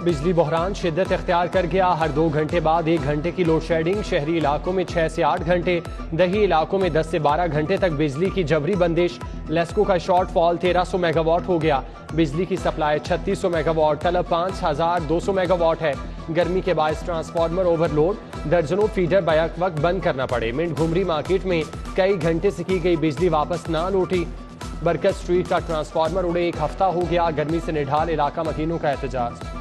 बिजली बहरान शिद्दत इख्तियार कर गया। हर 2 घंटे बाद 1 घंटे की लोड शेडिंग। शहरी इलाकों में 6 से 8 घंटे, दही इलाकों में 10 से 12 घंटे तक बिजली की जबरी बंदिश। लेस्को का शॉर्टफॉल 1300 मेगावाट हो गया। बिजली की सप्लाई 3600 मेगावाट, तलब 5200 मेगावाट है। गर्मी के बायस ट्रांसफार्मर ओवरलोड, दर्जनों फीडर बैक वक्त बंद करना पड़े। मिंट घुमरी मार्केट में कई घंटे से की गई बिजली वापस ना लौटी। बरकत स्ट्रीट का ट्रांसफार्मर उड़े 1 हफ्ता हो गया। गर्मी से निढाल इलाका मकीनों का एहतजाज।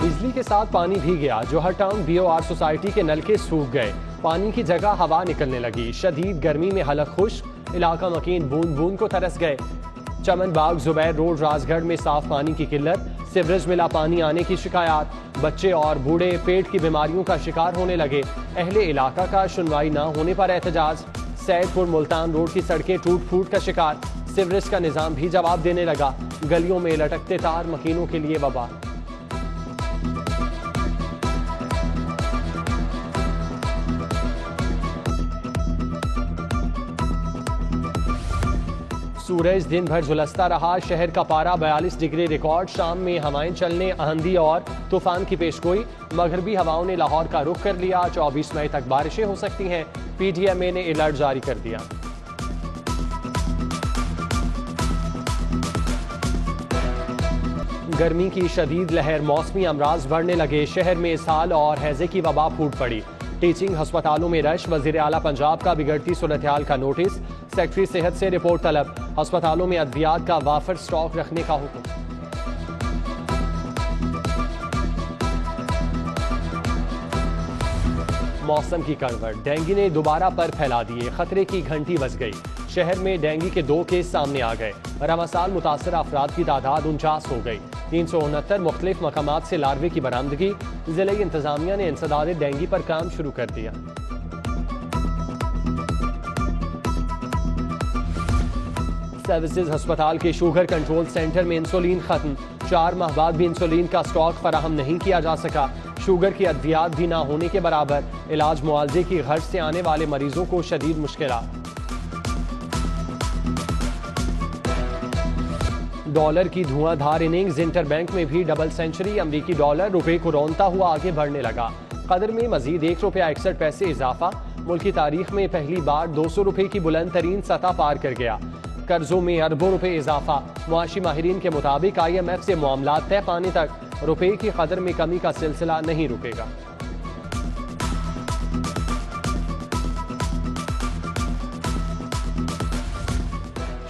बिजली के साथ पानी भी गया। जोहर टाउन BOR सोसाइटी के नलके सूख गए। पानी की जगह हवा निकलने लगी। शदीद गर्मी में हलक खुश्क, इलाका मकीन बूंद बूंद को तरस गए। चमन बाग जुबैर रोड राजगढ़ में साफ पानी की किल्लत, सीवरेज मिला पानी आने की शिकायत। बच्चे और बूढ़े पेट की बीमारियों का शिकार होने लगे। अहले इलाका का सुनवाई न होने पर एहतजाज। सैदपुर मुल्तान रोड की सड़कें टूट फूट का शिकार। सीवरेज का निजाम भी जवाब देने लगा। गलियों में लटकते तार मकीनों के लिए वबा। सूरज दिन भर झुलसता रहा। शहर का पारा 42 डिग्री रिकॉर्ड। शाम में हवाएं चलने, आंधी और तूफान की पेशगोई। मगरबी हवाओं ने लाहौर का रुख कर लिया। 24 मई तक बारिशें हो सकती हैं। PDMA ने अलर्ट जारी कर दिया। गर्मी की शदीद लहर, मौसमी अमराज बढ़ने लगे। शहर में इसहाल और हैजे की वबा फूट पड़ी। टीचिंग अस्पतालों में रश। वजीर आला पंजाब का बिगड़ती सूरत हाल का नोटिस। सेक्रेटरी सेहत से रिपोर्ट तलब। अस्पतालों में अद्वियात का वाफर स्टॉक रखने का हुक्म। मौसम की कड़वट, डेंगू ने दोबारा पर फैला दिए। खतरे की घंटी बज गई। शहर में डेंगू के 2 केस सामने आ गए। रमसाल मुतासर अफराद की तादाद 49 हो गई। 369 मुख्तलिफ मकामात से लार्वे की बरामदगी। जिले इंतजामिया ने इंसदाद डेंगू पर काम शुरू कर दिया। सर्विसेज अस्पताल के शुगर कंट्रोल सेंटर में इंसुलिन खत्म। 4 माह बाद भी इंसुलिन का स्टॉक फराहम नहीं किया जा सका। शुगर की अद्वियात भी ना होने के बराबर। इलाज मुआवजे की गर्ज से आने वाले मरीजों को शदीद मुश्किलात। डॉलर की धुआंधार इनिंग्स। इंटरबैंक में भी डबल सेंचुरी। अमरीकी डॉलर रुपए को रौंदता हुआ आगे बढ़ने लगा। कदर में मजीद ₹1.61 इजाफा। मुल्क की तारीख में पहली बार 200 रुपए की बुलंद तरीन सतह पार कर गया। कर्जों में अरबों रुपए इजाफा। मुआशी माहिरीन के मुताबिक IMF से मामलात तय पाने तक रुपए की कदर में कमी का सिलसिला नहीं रुकेगा।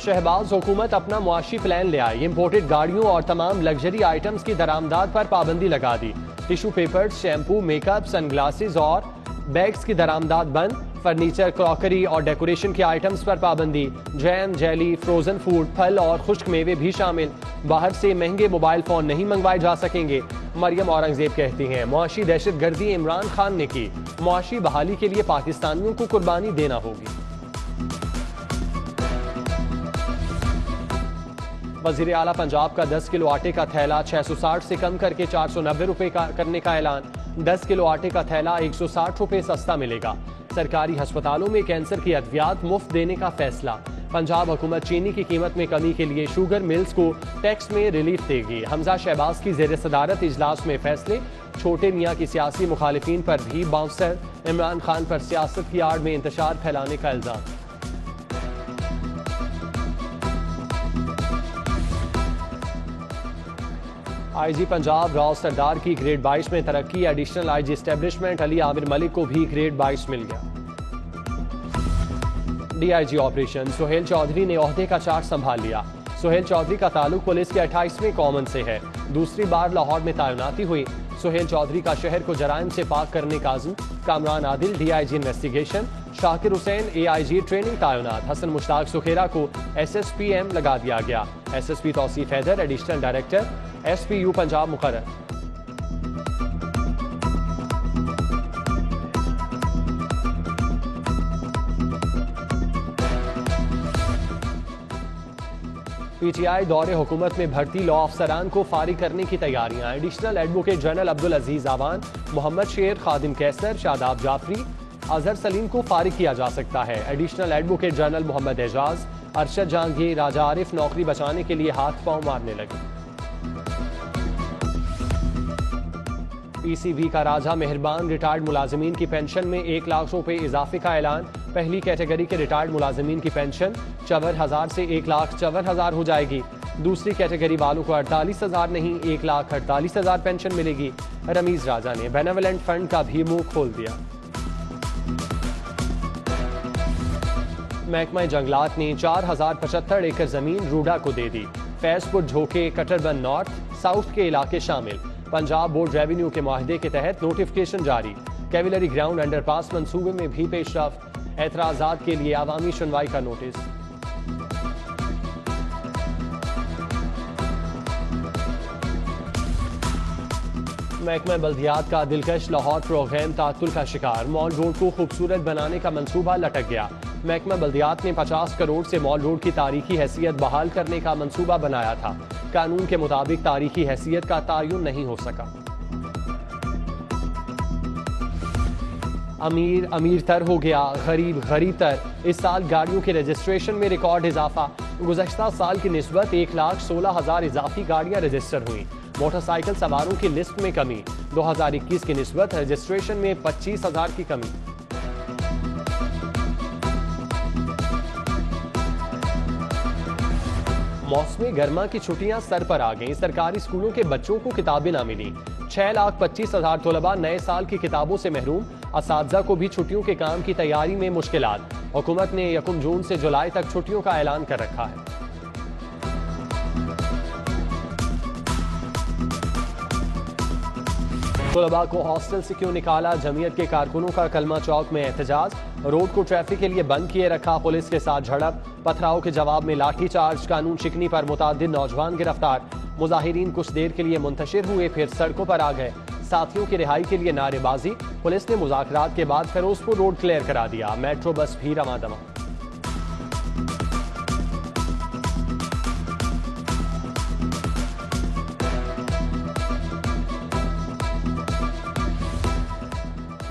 शहबाज हुकूमत अपना मुआशी प्लान ले आई। इम्पोर्टेड गाड़ियों और तमाम लग्जरी आइटम्स की दरामदाद पर पाबंदी लगा दी। Tissue paper, shampoo, makeup, sunglasses और बैग्स की दरामदाद बंद। फर्नीचर, क्रॉकरी और डेकोरेशन के आइटम्स पर पाबंदी। जैम, जेली, फ्रोजन फूड, फल और खुश्क मेवे भी शामिल। बाहर से महंगे मोबाइल फोन नहीं मंगवाए जा सकेंगे। मरियम औरंगजेब कहती हैं, मुआशी दहशतगर्दी इमरान खान ने की। मुआशी बहाली के लिए पाकिस्तानियों को कुर्बानी देना होगी। वजीर आला पंजाब का 10 किलो आटे का थैला 660 से कम करके 490 रुपए का करने का ऐलान। 10 किलो आटे का थैला 160 रुपए सस्ता मिलेगा। सरकारी अस्पतालों में कैंसर की अद्वियात मुफ्त देने का फैसला। पंजाब हुकूमत चीनी की कीमत में कमी के लिए शुगर मिल्स को टैक्स में रिलीफ देगी। हमजा शहबाज की जेर सदारत इजलास में फैसले। छोटे मियाँ की सियासी मुखालिफिन पर भी बाउंसर। इमरान खान पर सियासत की आड़ में इंतशार फैलाने का इल्जाम। IG पंजाब राव सरदार की ग्रेड 22 में तरक्की। Additional IG establishment Ali Aamir Malik को भी ग्रेड 22 मिल गया। DIG ऑपरेशन सुहेल चौधरी ने ओहदे का चार्ज संभाल लिया। सुहेल चौधरी का ताल्लुक पुलिस के 28वें कॉमन से है। दूसरी बार लाहौर में तैनाती हुई। सुहेल चौधरी का शहर को जराइम से पाक करने का अज़्म। Kamran Adil DIG investigation. Shakir Hussain AIG training तैनात। हसन मुश्ताक सुखेरा को SSPM लगा दिया गया। SSP Tauseef Haider additional director SPU Punjab मुकर्रर। PTI दौरे हुकूमत में भर्ती लॉ अफसरान को फारिग करने की तैयारियां। एडिशनल एडवोकेट जनरल अब्दुल अजीज आवान, मोहम्मद शेर, खादिम कैसर, शादाब जाफरी, अजहर सलीम को फारिग किया जा सकता है। Additional advocate general Mohammad Ejaz, Arshad Jahangir, Raja Arif नौकरी बचाने के लिए हाथ पांव मारने लगे। पीसीबी का राजा मेहरबान रिटायर्ड मुलाजिमीन की पेंशन में 1 लाख रुपए इजाफे का ऐलान। पहली कैटेगरी के रिटायर्ड मुलाजिमीन की पेंशन 54,000 से 1,54,000 हो जाएगी। दूसरी कैटेगरी वालों को 48,000 नहीं 1,48,000 पेंशन मिलेगी। रमीज राजा ने बेनेवलेंट फंड का भी मुंह खोल दिया। महकमा जंगलात ने 4,075 एकड़ जमीन रूडा को दे दी। फैजपुर, झोके, कटरबंद नॉर्थ, साउथ के इलाके शामिल। पंजाब बोर्ड रेवेन्यू के मुआहदे के तहत नोटिफिकेशन जारी। कैविलरी ग्राउंड अंडरपास मंसूबे में भी पेशरफ। एतराजात के लिए आवामी सुनवाई का नोटिस। महकमा बल्दियात का दिलकश लाहौर प्रोग्राम तातुल का शिकार। मॉल रोड को खूबसूरत बनाने का मंसूबा लटक गया। महकमा बल्दियात ने 50 करोड़ से मॉल रोड की तारीखी हैसियत बहाल करने का मंसूबा बनाया था। कानून के मुताबिक तारीखी हैसियत का तायुन नहीं हो सका। अमीर अमीर तर हो गया, गरीब गरीब तर। इस साल गाड़ियों के रजिस्ट्रेशन में रिकॉर्ड इजाफा। गुज़श्ता साल की निस्बत 1,16,000 इजाफी गाड़ियां रजिस्टर हुई। मोटरसाइकिल सवारों की लिस्ट में कमी। 2021 की निस्बत रजिस्ट्रेशन में 25,000 की कमी। मौसमी गर्मा की छुट्टियां सर पर आ गईं। सरकारी स्कूलों के बच्चों को किताबें ना मिली। 6,25,000 तलबा नए साल की किताबों से महरूम। असातिज़ा को भी छुट्टियों के काम की तैयारी में मुश्किलात। हुकूमत ने 1 जून से जुलाई तक छुट्टियों का ऐलान कर रखा है। तलबा को हॉस्टल से क्यों निकाला? जमीयत के कारकुनों का कलमा चौक में एहतजाज। रोड को ट्रैफिक के लिए बंद किए रखा। पुलिस के साथ झड़प। पथराव के जवाब में लाठी चार्ज। कानून शिकनी पर मुतादिद नौजवान गिरफ्तार। मुजाहिरीन कुछ देर के लिए मुंतशिर हुए, फिर सड़कों पर आ गए। साथियों की रिहाई के लिए नारेबाजी। पुलिस ने मुज़ाकरात के बाद फिरोजपुर रोड क्लियर करा दिया। मेट्रो बस भी रवादमा।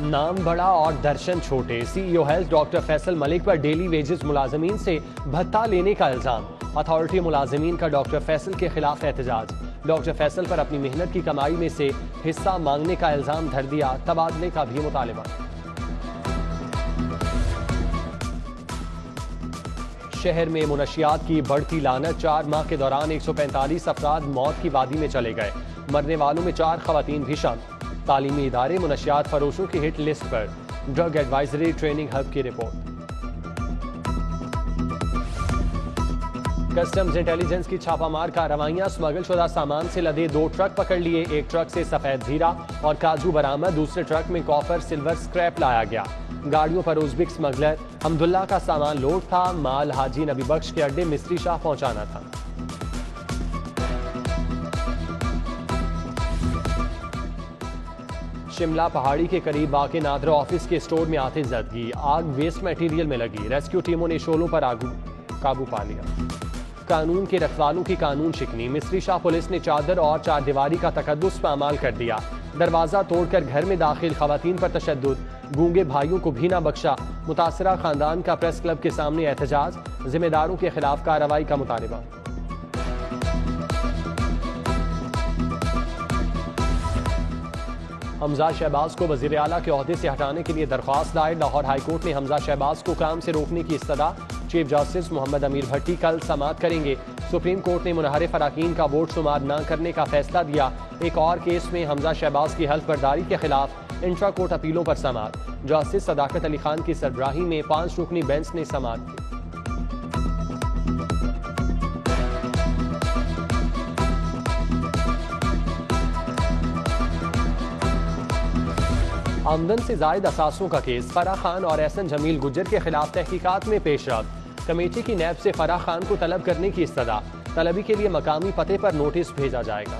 नाम बड़ा और दर्शन छोटे। CEO health doctor Faisal Malik पर डेली वेजेस मुलाजमीन से भत्ता लेने का इल्जाम। अथॉरिटी मुलाजमीन का डॉक्टर फैसल के खिलाफ एहतजाज। डॉक्टर फैसल पर अपनी मेहनत की कमाई में से हिस्सा मांगने का इल्जाम धर दिया। तबादले का भी मुतालिबा। शहर में मुनशियात की बढ़ती लानत। 4 माह के दौरान 145 अफराद मौत की वादी में चले गए। मरने वालों में 4 खवातीन भी शामिल। तालीमी इदारे मुनशियात फरोशों की हिट लिस्ट पर। ड्रग एडवाइजरी ट्रेनिंग हब की रिपोर्ट। कस्टम्स इंटेलिजेंस की छापामार कार्रवाइयां। स्मगल शुदा सामान से लदे 2 ट्रक पकड़ लिए। एक ट्रक से सफेद जीरा और काजू बरामद। दूसरे ट्रक में कॉपर सिल्वर स्क्रैप लाया गया। गाड़ियों पर उज़्बेक स्मगलर हमदुल्ला का सामान लोड था। माल हाजी नबी बख्श के अड्डे मिस्त्री शाह पहुंचाना था। शिमला पहाड़ी के करीब वाक़े नादरा ऑफिस के स्टोर में आतिशज़दगी। आग वेस्ट मटेरियल में लगी। रेस्क्यू टीमों ने शोलों पर काबू पा लिया। कानून के रखवालों की कानून शिकनी। मिस्त्री शाह पुलिस ने चादर और चारदीवारी का तकद्दुस पामाल कर दिया। दरवाजा तोड़कर घर में दाखिल खवातीन पर तशद्दुद। गूंगे भाइयों को भी ना बख्शा। मुतासरा खानदान का प्रेस क्लब के सामने एहतजाज। जिम्मेदारों के खिलाफ कार्रवाई का मुतालबा। हमजा शहबाज को वज़ीर आला के ओहदे से हटाने के लिए दरख्वास्त दायर। लाहौर हाईकोर्ट ने हमजा शहबाज को काम से रोकने की इस्तदा। चीफ जस्टिस मोहम्मद अमीर भट्टी कल समाअत करेंगे। सुप्रीम कोर्ट ने मुनहरिफ अराकीन का वोट शुमार न करने का फैसला दिया। एक और केस में हमजा शहबाज की हल्फ बर्दारी के खिलाफ इंट्रा कोर्ट अपीलों पर समाअत। जस्टिस सदाकत अली खान की सरबराही में 5 रुकनी बेंच ने समाअत की। आमदन से जायद असासों का केस। फराह खान और एहसन जमील गुज्जर के खिलाफ तहकीकात में पेशरफ। कमेटी की नैब से फराह खान को तलब करने की इस्तदा। तलबी के लिए मकामी पते पर नोटिस भेजा जाएगा।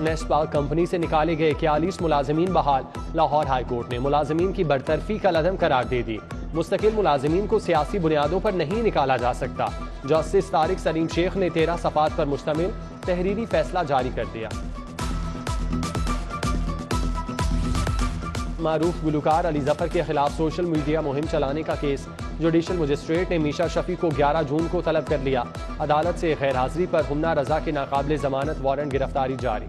नेस्पाक कंपनी से निकाले गए 41 मुलाजमीन बहाल। लाहौर हाईकोर्ट ने मुलाजमीन की बरतरफी का लदम करार दे दी। मुस्तकिल मुलाजमीन को सियासी बुनियादों पर नहीं निकाला जा सकता। जस्टिस तारिक सलीम शेख ने 13 सफ़ात पर मुश्तमिल तहरीरी फैसला जारी कर दिया। मारूफ गुलकार अली जफर के खिलाफ सोशल मीडिया मुहिम चलाने का केस जुडिशल मजिस्ट्रेट ने मीशा शफी को 11 जून को तलब कर लिया। अदालत से गैर हाजिरी पर हुन्ना रजा के नाकाबिले जमानत वारंट गिरफ्तारी जारी।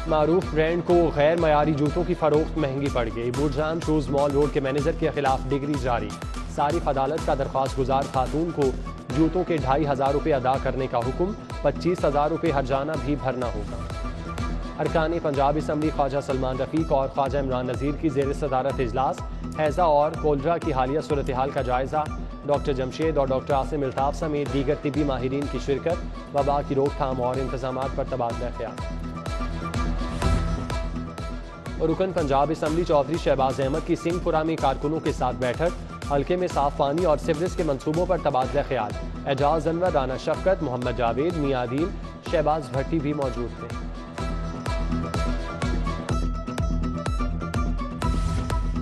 मारूफ ब्रांड को गैर मयारी जूतों की फरोख्त महंगी पड़ गई। बूटजान शूज मॉल रोड के मैनेजर के खिलाफ डिग्री जारी। सारिफ अदालत का दरख्वास्त गुजार खातून को जूतों के 2500 रुपये अदा करने का हुक्म, 25,000 रुपये हर्जाना भी भरना होगा। अरकान पंजाब असम्बली ख्वाजा सलमान रफीक और ख्वाजा इमरान नज़ीर की ज़ेर सदारत इजलास। हैज़ा और कोलरा की हालिया सूरत हाल का जायजा। डॉक्टर जमशेद और डॉक्टर आसिम अल्ताफ समेत दीगर तिबी माहिरीन की शिरकत। वबा की रोकथाम और इंतजामात पर तबादला ख्याल। रुकन पंजाब असम्बली चौधरी शहबाज अहमद की सिंहपुरा में कारकुनों के साथ बैठक। हल्के में साफ पानी और सिवरेज के मंसूबों पर तबादला ख्याल। एजाज अनवर, राना शफकत, मोहम्मद जावेद, मियां आदिल, शहबाज भट्टी भी मौजूद थे।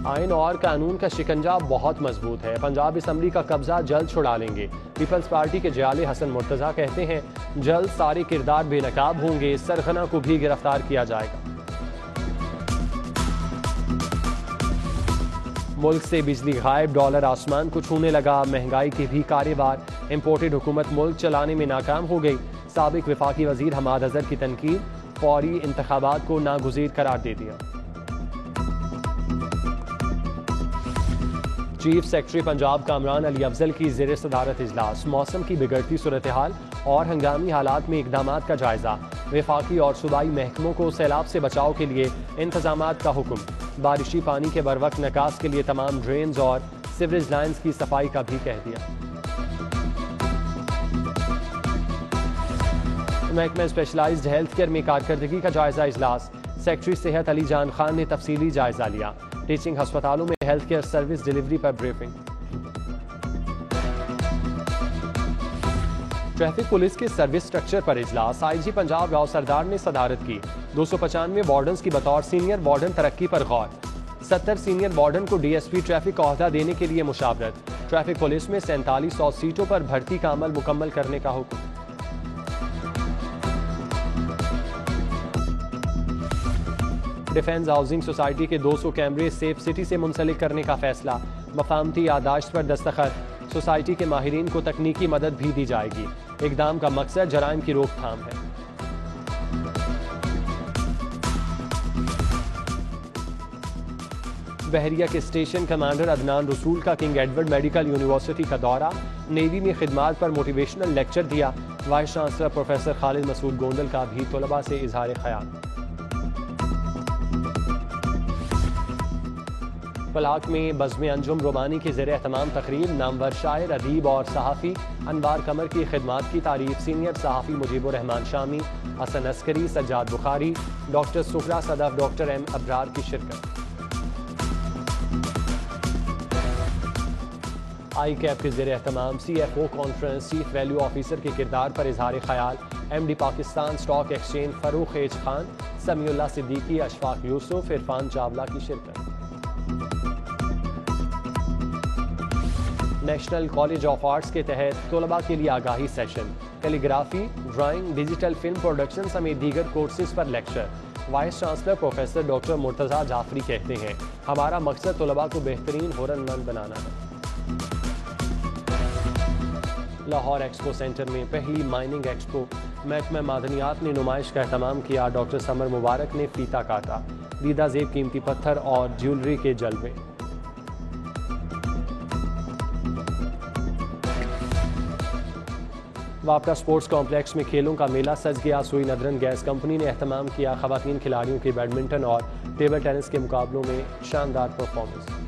आइन और कानून का शिकंजा बहुत मजबूत है। पंजाब असम्बली का कब्जा जल्द छुड़ा लेंगे। पीपल्स पार्टी के जियाले हसन मुर्तजा कहते हैं जल्द सारे किरदार बेनकाब होंगे। सरगना को भी गिरफ्तार किया जाएगा। मुल्क से बिजली गायब, डॉलर आसमान को छूने लगा। महंगाई के भी कारेबार। इम्पोर्टेड हुकूमत मुल्क चलाने में नाकाम हो गई। साबिक वफाकी वजीर हमाद अजहर की तनकीद, फौरी इंतखाबात को नागुज़ीर करार दे दिया। चीफ सेक्रेटरी पंजाब कामरान अली अफजल की ज़ेर सदारत इजलास। मौसम की बिगड़ती सूरत हाल और हंगामी हालात में इकदामात का जायजा। वफाकी और सूबाई महकमों को सैलाब से बचाव के लिए इंतजामात का हुक्म। बारिशी पानी के बरवक्त निकास के लिए तमाम ड्रेन्स और सीवरेज लाइन्स की सफाई का भी कह दिया। महकमा स्पेशलाइज्ड हेल्थ केयर में कारकर्दगी का जायजा इजलास। सेक्रेटरी सेहत अली जान खान ने तफसीली जायजा लिया। टीचिंग अस्पतालों में हेल्थ केयर सर्विस डिलीवरी पर ब्रीफिंग। ट्रैफिक पुलिस के सर्विस स्ट्रक्चर पर इजलास। आईजी पंजाब राव सरदार ने सदारत की। 295 वार्डन्स की बतौर सीनियर वार्डन तरक्की पर गौर। 70 सीनियर वार्डन को डीएसपी ट्रैफिक का ओहदा देने के लिए मुशावरत। ट्रैफिक पुलिस में 4700 सीटों पर भर्ती का अमल मुकम्मल करने का हुक्म। डिफेंस हाउसिंग सोसाइटी के 200 कैमरे सेफ सिटी से मुंसलिक करने का फैसला। मफाहमती यादाश्त पर दस्तखत। सोसाइटी के माहिरीन को तकनीकी मदद भी दी जाएगी। इकदाम का मकसद जराइम की रोकथाम है। बहरिया के स्टेशन कमांडर अदनान रसूल का किंग एडवर्ड मेडिकल यूनिवर्सिटी का दौरा। नेवी में खिदमात पर मोटिवेशनल लेक्चर दिया। Vice chancellor professor Khalid Masood Gondal का भी तलबा से इजहार ख्याल। पलाक में बज़्म अंजुम रोमानी की ज़ेर एहतमाम तकरीब। नामवर शायर, अदीब और सहाफ़ी अनवार कमर की खिदमात की तारीफ। सीनियर सहाफ़ी Mujibur Rahman Shami, Hasan Askari, Sajjad Bukhari, doctor Suhra Sadaf, doctor M Abrar की शिरकत। आई कैप के ज़ेर एहतमाम CFO conference. Chief value officer के किरदार पर इजहार ख्याल। MD Pakistan stock exchange Farrukh H Khan, Samiullah Siddiqui, Ashfaq Yusuf, Irfan Chawla की शिरकत। नेशनल कॉलेज ऑफ आर्ट्स के तहत तलबा के लिए आगाही session. Calligraphy, drawing, digital film production समेत दीगर कोर्सेज पर lecture. Vice chancellor professor doctor Murtaza Jafri कहते हैं हमारा मकसद तलबा को बेहतरीन हुनरमंद बनाना है। लाहौर एक्सपो सेंटर में पहली माइनिंग एक्सपो। महकमा मादनियात ने नुमाइश का एहतमाम किया। डॉक्टर समर मुबारक ने फीता काटा। दीदा जेब कीमती पत्थर और ज्वेलरी के जलवे। वापटा स्पोर्ट्स कॉम्प्लेक्स में खेलों का मेला सज गया। सुई नदरन गैस कंपनी ने एहतमाम किया। खवातीन खिलाड़ियों के बैडमिंटन और टेबल टेनिस के मुकाबलों में शानदार परफॉर्मेंस।